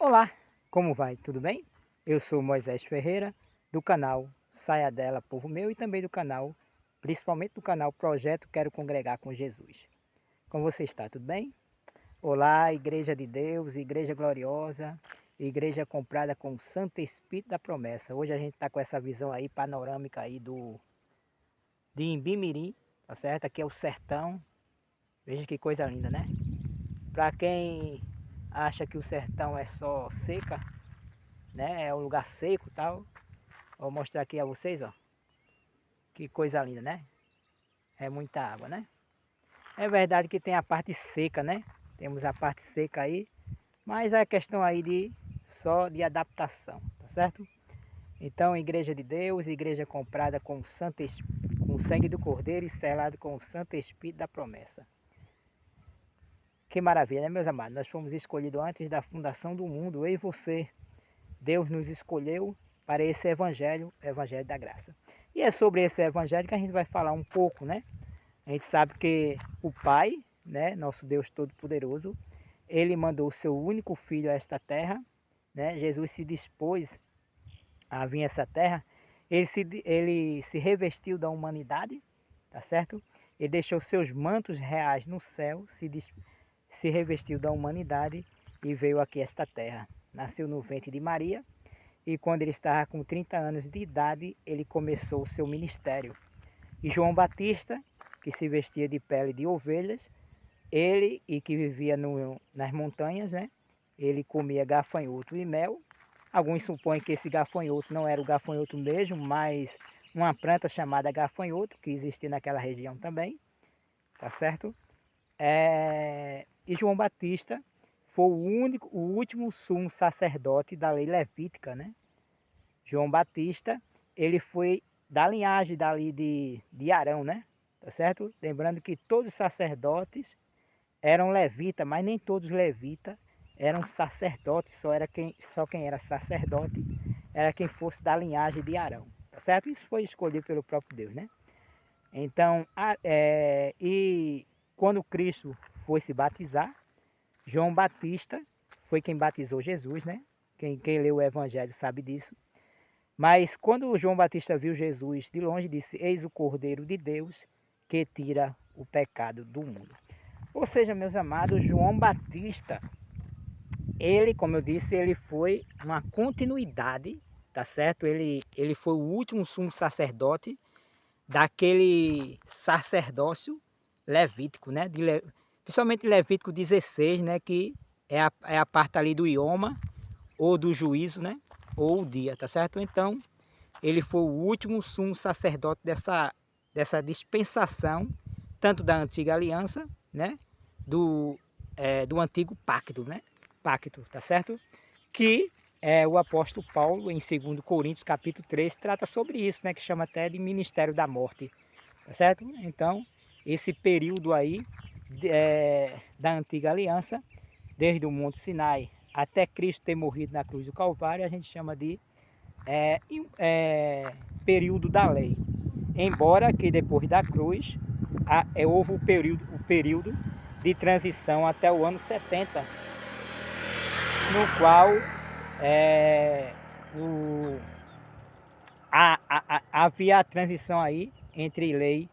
Olá, como vai? Tudo bem? Eu sou Moisés Ferreira, do canal Saia Dela Povo Meu e também do canal, principalmente do canal Projeto Quero Congregar com Jesus. Como você está? Tudo bem? Olá, Igreja de Deus, Igreja Gloriosa, Igreja comprada com o Santo Espírito da Promessa. Hoje a gente está com essa visão aí panorâmica aí de Imbimirim, tá certo? Aqui é o sertão. Veja que coisa linda, né? Para quem acha que o sertão é só seca, né? É um lugar seco e tal. Vou mostrar aqui a vocês, ó. Que coisa linda, né? É muita água, né? É verdade que tem a parte seca, né? Temos a parte seca aí, mas é questão aí de só de adaptação, tá certo? Então, Igreja de Deus, igreja comprada com o com o sangue do Cordeiro e selado com o Santo Espírito da Promessa. Que maravilha, né, meus amados? Nós fomos escolhidos antes da fundação do mundo, eu e você. Deus nos escolheu para esse evangelho, evangelho da graça. E é sobre esse evangelho que a gente vai falar um pouco, né? A gente sabe que o Pai, né, nosso Deus Todo-Poderoso, ele mandou o seu único filho a esta terra, né? Jesus se dispôs a vir a essa terra, ele se revestiu da humanidade, tá certo? Ele deixou seus mantos reais no céu, se revestiu da humanidade e veio aqui a esta terra. Nasceu no ventre de Maria e quando ele estava com 30 anos de idade, ele começou o seu ministério. E João Batista, que se vestia de pele de ovelhas, ele e que vivia nas montanhas, né? Ele comia gafanhoto e mel. Alguns supõem que esse gafanhoto não era o gafanhoto mesmo, mas uma planta chamada gafanhoto, que existia naquela região também, tá certo? E João Batista foi o último sumo sacerdote da lei levítica, né? João Batista, ele foi da linhagem dali de Arão, né? Tá certo? Lembrando que todos os sacerdotes eram levitas, mas nem todos os levitas eram sacerdotes, só quem era sacerdote era quem fosse da linhagem de Arão, tá certo? Isso foi escolhido pelo próprio Deus, né? Então, e quando Cristo foi se batizar, João Batista foi quem batizou Jesus, né? Quem leu o Evangelho sabe disso. Mas quando João Batista viu Jesus de longe, disse: Eis o Cordeiro de Deus que tira o pecado do mundo. Ou seja, meus amados, João Batista, ele, como eu disse, ele foi uma continuidade, tá certo? Ele foi o último sumo sacerdote daquele sacerdócio levítico, né? Principalmente Levítico 16, né? Que é a parte ali do ioma, ou do juízo, né? Ou o dia, tá certo? Então, ele foi o último sumo sacerdote dessa dispensação, tanto da antiga aliança, né? Do antigo pacto, né? Pacto, tá certo? Que o apóstolo Paulo, em 2 Coríntios, capítulo 3, trata sobre isso, né? Que chama até de ministério da morte, tá certo? Então, esse período aí da antiga aliança, desde o Monte Sinai até Cristo ter morrido na cruz do Calvário, a gente chama de período da lei. Embora que depois da cruz houve o período de transição até o ano 70, no qual o, havia a transição aí entre lei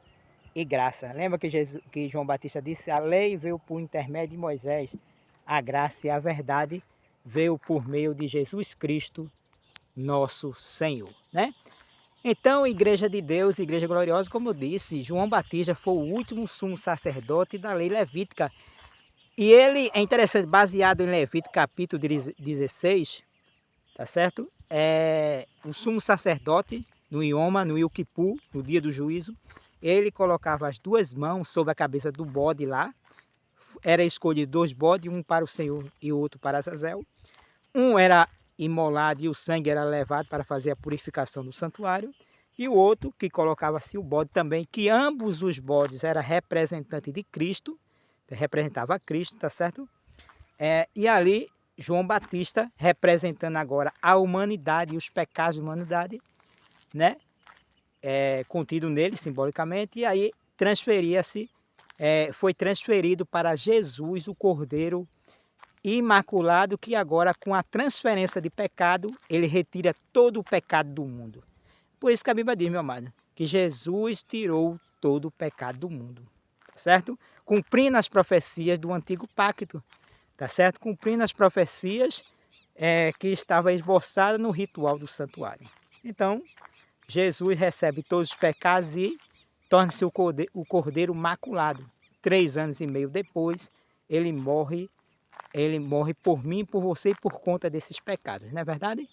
e graça. Lembra que João Batista disse: a lei veio por intermédio de Moisés, a graça e a verdade veio por meio de Jesus Cristo, nosso Senhor, né? Então, Igreja de Deus, Igreja Gloriosa, como eu disse, João Batista foi o último sumo sacerdote da lei levítica. E ele é interessante, baseado em Levítico capítulo 16, tá certo? O sumo sacerdote, no Ioma, no Yom Kippur, no dia do juízo, ele colocava as duas mãos sobre a cabeça do bode lá. Era escolhido 2 bodes, um para o Senhor e outro para Azazel. Um era imolado e o sangue era levado para fazer a purificação do santuário. E o outro, que colocava-se o bode também, que ambos os bodes eram representantes de Cristo, representava Cristo, tá certo? E ali, João Batista, representando agora a humanidade e os pecados da humanidade, né? Contido nele, simbolicamente, e aí foi transferido para Jesus, o Cordeiro imaculado, que agora com a transferência de pecado, ele retira todo o pecado do mundo. Por isso que a Bíblia diz, meu amado, que Jesus tirou todo o pecado do mundo, tá certo? Cumprindo as profecias do antigo pacto, tá certo? Cumprindo as profecias que estavam esboçadas no ritual do santuário. Então, Jesus recebe todos os pecados e torna-se o cordeiro maculado. 3 anos e meio depois, ele morre por mim, por você e por conta desses pecados, não é verdade?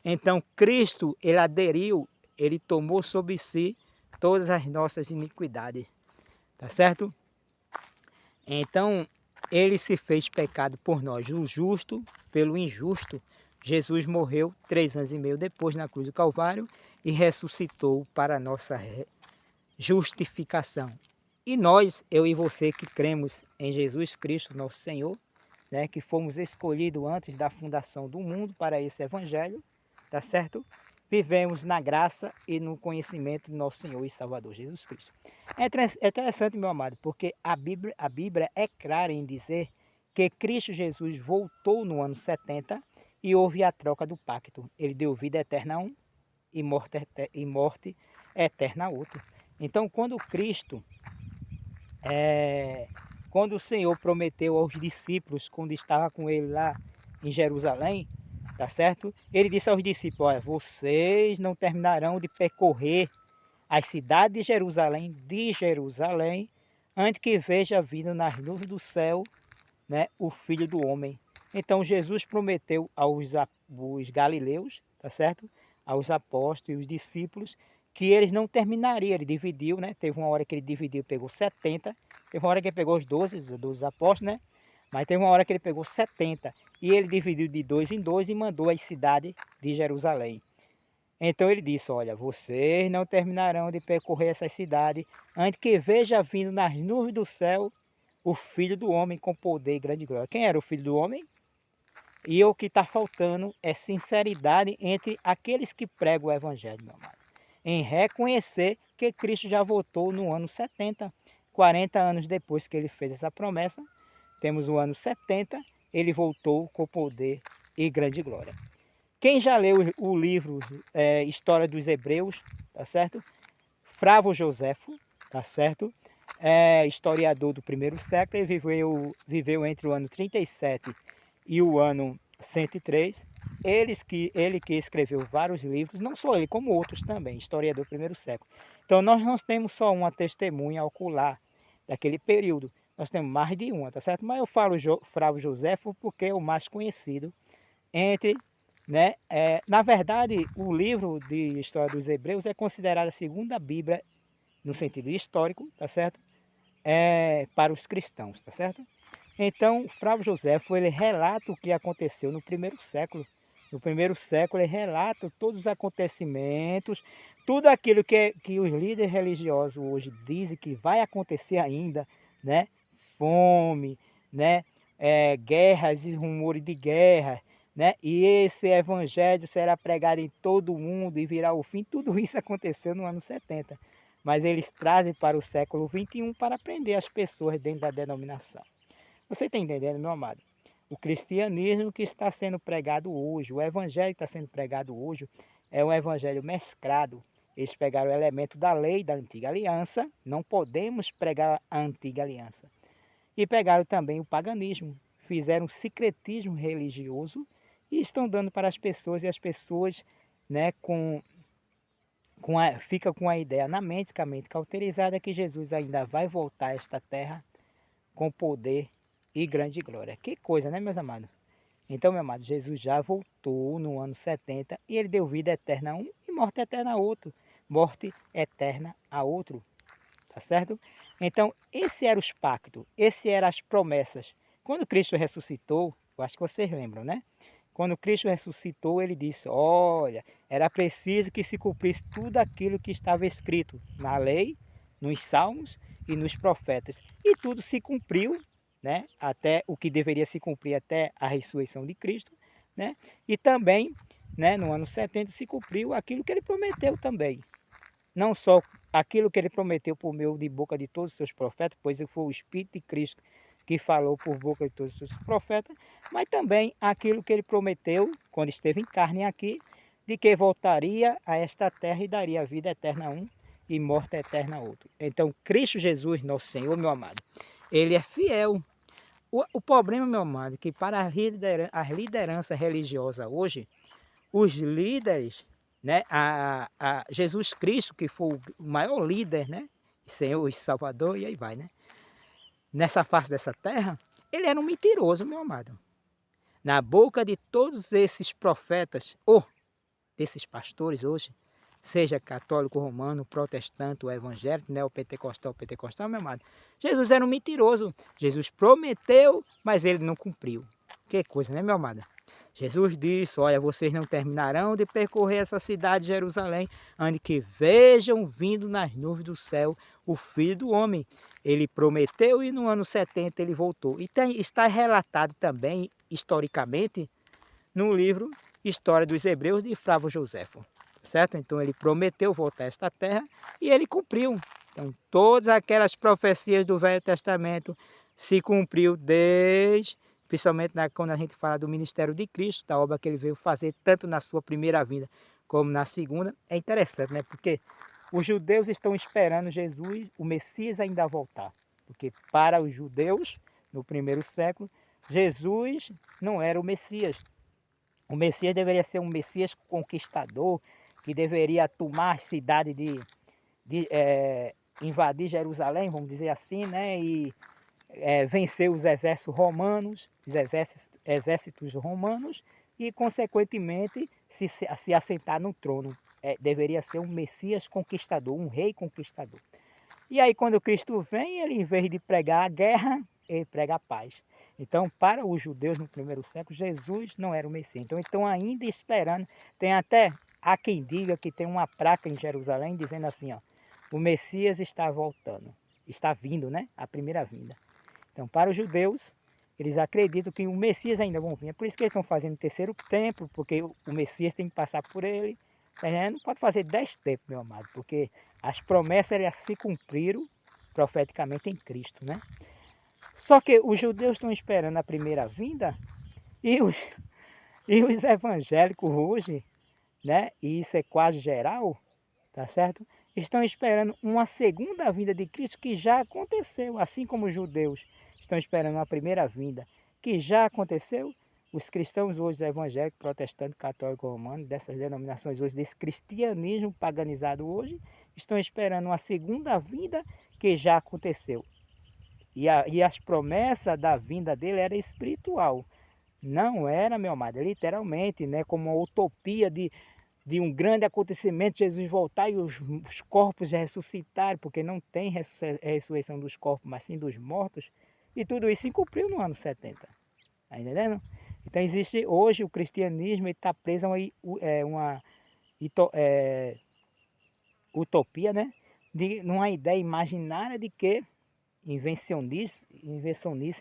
Então, Cristo, ele aderiu, ele tomou sobre si todas as nossas iniquidades, tá certo? Então, ele se fez pecado por nós, o justo pelo injusto. Jesus morreu 3 anos e meio depois na cruz do Calvário e ressuscitou para a nossa justificação. E nós, eu e você que cremos em Jesus Cristo, nosso Senhor, né, que fomos escolhidos antes da fundação do mundo para esse evangelho, tá certo? Vivemos na graça e no conhecimento do nosso Senhor e Salvador Jesus Cristo. É interessante, meu amado, porque a Bíblia é clara em dizer que Cristo Jesus voltou no ano 70 e houve a troca do pacto. Ele deu vida eterna a um e morte eterna a outro. Então, quando o Senhor prometeu aos discípulos, quando estava com ele lá em Jerusalém, tá certo? Ele disse aos discípulos, olha, vocês não terminarão de percorrer as cidades de Jerusalém, antes que veja vindo nas nuvens do céu, né, o Filho do Homem. Então Jesus prometeu aos galileus, tá certo? Aos apóstolos e os discípulos, que eles não terminariam. Ele dividiu, né? Teve uma hora que ele dividiu, pegou 70. Teve uma hora que ele pegou os 12 apóstolos, né? Mas teve uma hora que ele pegou 70. E ele dividiu de 2 em 2 e mandou às cidades de Jerusalém. Então ele disse, olha, vocês não terminarão de percorrer essa cidade antes que veja vindo nas nuvens do céu o Filho do Homem com poder e grande glória. Quem era o Filho do Homem? E o que está faltando é sinceridade entre aqueles que pregam o Evangelho, meu amado. Em reconhecer que Cristo já voltou no ano 70, 40 anos depois que ele fez essa promessa. Temos o ano 70, ele voltou com poder e grande glória. Quem já leu o livro História dos Hebreus, tá certo? Flávio Joséfo, tá certo? Historiador do primeiro século, ele viveu entre o ano 37 e o ano 103. Ele que escreveu vários livros, não só ele, como outros também, historiador do primeiro século. Então nós não temos só uma testemunha ocular daquele período, nós temos mais de uma, tá certo? Mas eu falo Flávio Joséfo porque é o mais conhecido entre, né? Na verdade, o livro de História dos Hebreus é considerado a segunda Bíblia no sentido histórico, tá certo? Para os cristãos, tá certo? Então, Flávio Joséfo, ele relata o que aconteceu no primeiro século. No primeiro século, ele relata todos os acontecimentos, tudo aquilo que os líderes religiosos hoje dizem que vai acontecer ainda, né? Fome, né? Guerras e rumores de guerra, né? E esse evangelho será pregado em todo o mundo e virá o fim. Tudo isso aconteceu no ano 70. Mas eles trazem para o século 21 para prender as pessoas dentro da denominação. Você está entendendo, meu amado? O cristianismo que está sendo pregado hoje, o evangelho que está sendo pregado hoje, é um evangelho mesclado. Eles pegaram o elemento da lei da antiga aliança, não podemos pregar a antiga aliança. E pegaram também o paganismo, fizeram um secretismo religioso e estão dando para as pessoas, e as pessoas, né, fica com a ideia na mente, com a mente cauterizada, que Jesus ainda vai voltar a esta terra com poder e grande glória. Que coisa, né, meus amados? Então, meu amado, Jesus já voltou no ano 70 e ele deu vida eterna a um e morte eterna a outro. Morte eterna a outro. Tá certo? Então, esse eram os pactos, esse eram as promessas. Quando Cristo ressuscitou, eu acho que vocês lembram, né? Quando Cristo ressuscitou, ele disse, olha, era preciso que se cumprisse tudo aquilo que estava escrito na lei, nos salmos e nos profetas. E tudo se cumpriu, né? Até o que deveria se cumprir até a ressurreição de Cristo, né? E também, né, no ano 70 se cumpriu aquilo que ele prometeu também. Não só aquilo que ele prometeu por meio de boca de todos os seus profetas, pois foi o Espírito de Cristo que falou por boca de todos os profetas, mas também aquilo que ele prometeu, quando esteve em carne aqui, de que voltaria a esta terra e daria vida eterna a um e morte eterna a outro. Então, Cristo Jesus, nosso Senhor, meu amado, ele é fiel. O problema, meu amado, é que para a liderança religiosa hoje, os líderes, né, a Jesus Cristo, que foi o maior líder, né, Senhor e Salvador, e aí vai, né, nessa face dessa terra, ele era um mentiroso, meu amado. Na boca de todos esses profetas, ou desses pastores hoje, seja católico, romano, protestante, ou evangélico, neopentecostal, meu amado, Jesus era um mentiroso. Jesus prometeu, mas ele não cumpriu. Que coisa, né, meu amado? Jesus disse, olha, vocês não terminarão de percorrer essa cidade de Jerusalém, antes que vejam vindo nas nuvens do céu o Filho do Homem. Ele prometeu e no ano 70 ele voltou. E está relatado também, historicamente, no livro História dos Hebreus de Flávio Joséfo. Certo? Então ele prometeu voltar a esta terra e ele cumpriu. Então todas aquelas profecias do Velho Testamento se cumpriu principalmente quando a gente fala do ministério de Cristo, da obra que ele veio fazer tanto na sua primeira vinda como na segunda. É interessante, né? Porque os judeus estão esperando Jesus, o Messias ainda voltar. Porque para os judeus, no primeiro século, Jesus não era o Messias. O Messias deveria ser um Messias conquistador, que deveria tomar a cidade invadir Jerusalém, vamos dizer assim, né? E vencer os exércitos romanos, os exércitos romanos e, consequentemente, se assentar no trono. Deveria ser um Messias conquistador, um rei conquistador. E aí, quando Cristo vem, ele, em vez de pregar a guerra, ele prega a paz. Então, para os judeus no primeiro século, Jesus não era o Messias. Então, estão ainda esperando. Tem até, há quem diga que tem uma placa em Jerusalém dizendo assim, ó, o Messias está voltando, está vindo, né? A primeira vinda. Então, para os judeus, eles acreditam que o Messias ainda vão vir. É por isso que eles estão fazendo o terceiro templo, porque o Messias tem que passar por ele. Não pode fazer 10 tempos, meu amado, porque as promessas elas se cumpriram profeticamente em Cristo, né? Só que os judeus estão esperando a primeira vinda e os evangélicos hoje, né? E isso é quase geral, tá certo? Estão esperando uma segunda vinda de Cristo que já aconteceu, assim como os judeus estão esperando uma primeira vinda que já aconteceu. Os cristãos hoje, evangélicos, protestantes, católicos, romanos, dessas denominações hoje, desse cristianismo paganizado hoje, estão esperando uma segunda vinda que já aconteceu. E as promessas da vinda dele era espiritual. Não era, meu amado, literalmente, né, como uma utopia de um grande acontecimento, Jesus voltar e os corpos ressuscitarem, porque não tem ressurreição dos corpos, mas sim dos mortos. E tudo isso se cumpriu no ano 70. Está entendendo? Então existe hoje o cristianismo está preso a uma utopia, né? Numa ideia imaginária de que invencionice,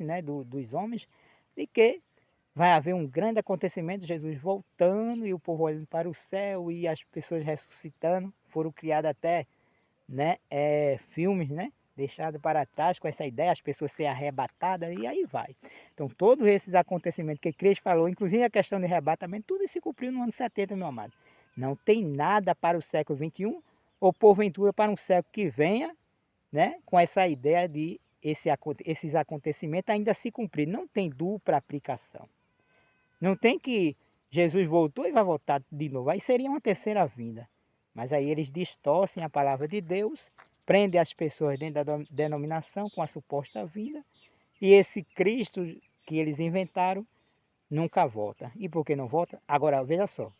né? Dos homens, de que vai haver um grande acontecimento, Jesus voltando e o povo olhando para o céu e as pessoas ressuscitando. Foram criados até, né, filmes, né, deixados para trás com essa ideia, as pessoas serem arrebatadas e aí vai. Então todos esses acontecimentos que Cristo falou, inclusive a questão de arrebatamento, tudo isso se cumpriu no ano 70, meu amado. Não tem nada para o século 21 ou porventura para um século que venha, né, com essa ideia de esses acontecimentos ainda se cumprir. Não tem dupla aplicação. Não tem que Jesus voltou e vai voltar de novo. Aí seria uma terceira vinda. Mas aí eles distorcem a palavra de Deus, prendem as pessoas dentro da denominação com a suposta vinda. E esse Cristo que eles inventaram nunca volta. E por que não volta? Agora, veja só.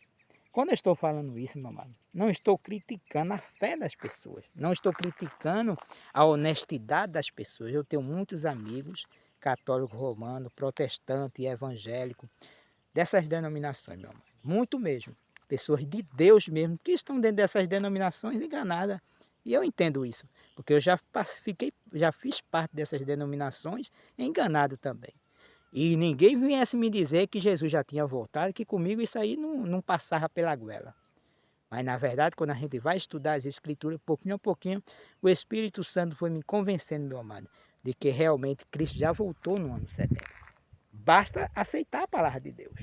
Quando eu estou falando isso, meu amado, não estou criticando a fé das pessoas. Não estou criticando a honestidade das pessoas. Eu tenho muitos amigos, católico romano, protestante e evangélico, dessas denominações, meu amor. Muito mesmo. Pessoas de Deus mesmo, que estão dentro dessas denominações enganadas. E eu entendo isso, porque eu já fiz parte dessas denominações enganado também. E ninguém viesse me dizer que Jesus já tinha voltado, que comigo isso aí não passava pela goela. Mas na verdade, quando a gente vai estudar as escrituras, pouquinho a pouquinho, o Espírito Santo foi me convencendo, meu amado, de que realmente Cristo já voltou no ano 70. Basta aceitar a palavra de Deus.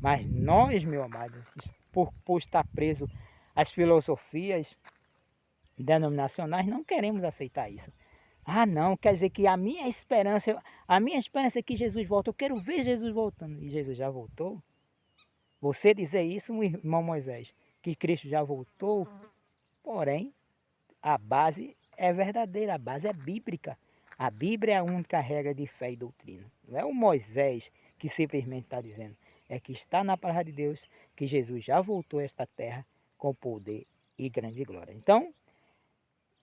Mas nós, meu amado, por estar preso às filosofias denominacionais, não queremos aceitar isso. Ah, não, quer dizer que a minha esperança é que Jesus volta. Eu quero ver Jesus voltando. E Jesus já voltou? Você dizer isso, irmão Moisés, que Cristo já voltou, porém, a base é verdadeira, a base é bíblica. A Bíblia é a única regra de fé e doutrina. Não é o Moisés que simplesmente está dizendo. É que está na palavra de Deus que Jesus já voltou a esta terra com poder e grande glória. Então,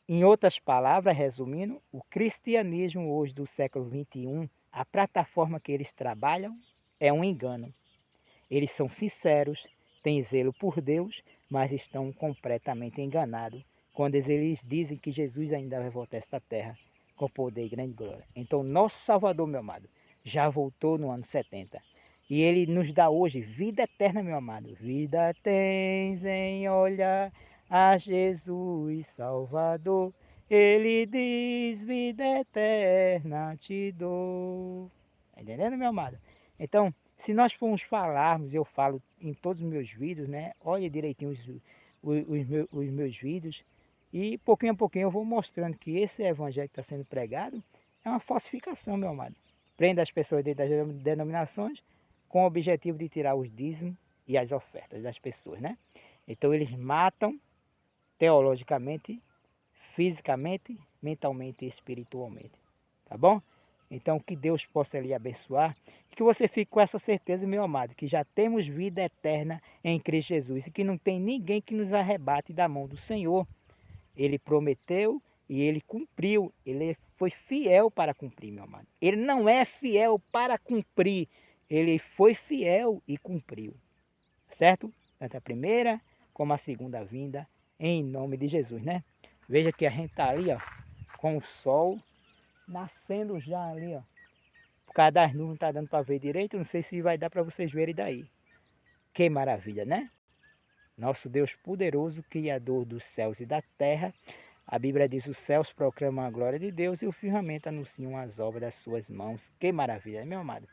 em outras palavras, resumindo, o cristianismo hoje do século XXI, a plataforma que eles trabalham é um engano. Eles são sinceros, têm zelo por Deus, mas estão completamente enganados quando eles dizem que Jesus ainda vai voltar a esta terra com poder e grande glória. Então, nosso Salvador, meu amado, já voltou no ano 70. E Ele nos dá hoje vida eterna, meu amado. Vida tens em olhar a Jesus Salvador. Ele diz, vida eterna te dou. Está entendendo, meu amado? Então, se nós formos falarmos, eu falo em todos os meus vídeos, né? Olha direitinho os meus vídeos. E pouquinho a pouquinho eu vou mostrando que esse evangelho que está sendo pregado é uma falsificação, meu amado. Prende as pessoas dentro das denominações com o objetivo de tirar os dízimos e as ofertas das pessoas, né? Então eles matam teologicamente, fisicamente, mentalmente e espiritualmente. Tá bom? Então que Deus possa lhe abençoar e que você fique com essa certeza, meu amado, que já temos vida eterna em Cristo Jesus e que não tem ninguém que nos arrebate da mão do Senhor. Ele prometeu e ele cumpriu. Ele foi fiel para cumprir, meu amado. Ele não é fiel para cumprir. Ele foi fiel e cumpriu. Certo? Tanto a primeira como a segunda vinda, em nome de Jesus, né? Veja que a gente está ali, ó, com o sol nascendo já ali, ó. Por causa das nuvens não está dando para ver direito. Não sei se vai dar para vocês verem daí. Que maravilha, né? Nosso Deus poderoso, Criador dos céus e da terra. A Bíblia diz, os céus proclamam a glória de Deus e o firmamento anunciam as obras das suas mãos. Que maravilha, meu amado.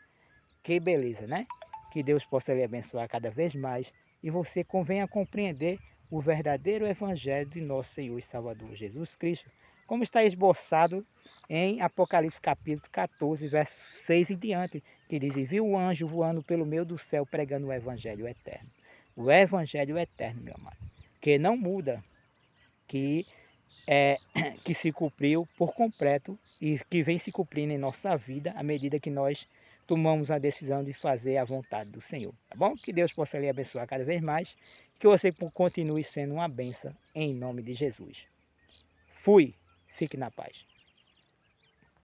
Que beleza, né? Que Deus possa lhe abençoar cada vez mais e você convenha compreender o verdadeiro evangelho de nosso Senhor e Salvador Jesus Cristo, como está esboçado em Apocalipse capítulo 14, verso 6 em diante, que diz, e viu o anjo voando pelo meio do céu pregando o evangelho eterno. O evangelho eterno, meu amado, que não muda, que se cumpriu por completo e que vem se cumprindo em nossa vida à medida que nós tomamos a decisão de fazer a vontade do Senhor, tá bom? Que Deus possa lhe abençoar cada vez mais, que você continue sendo uma bênção em nome de Jesus. Fui, fique na paz.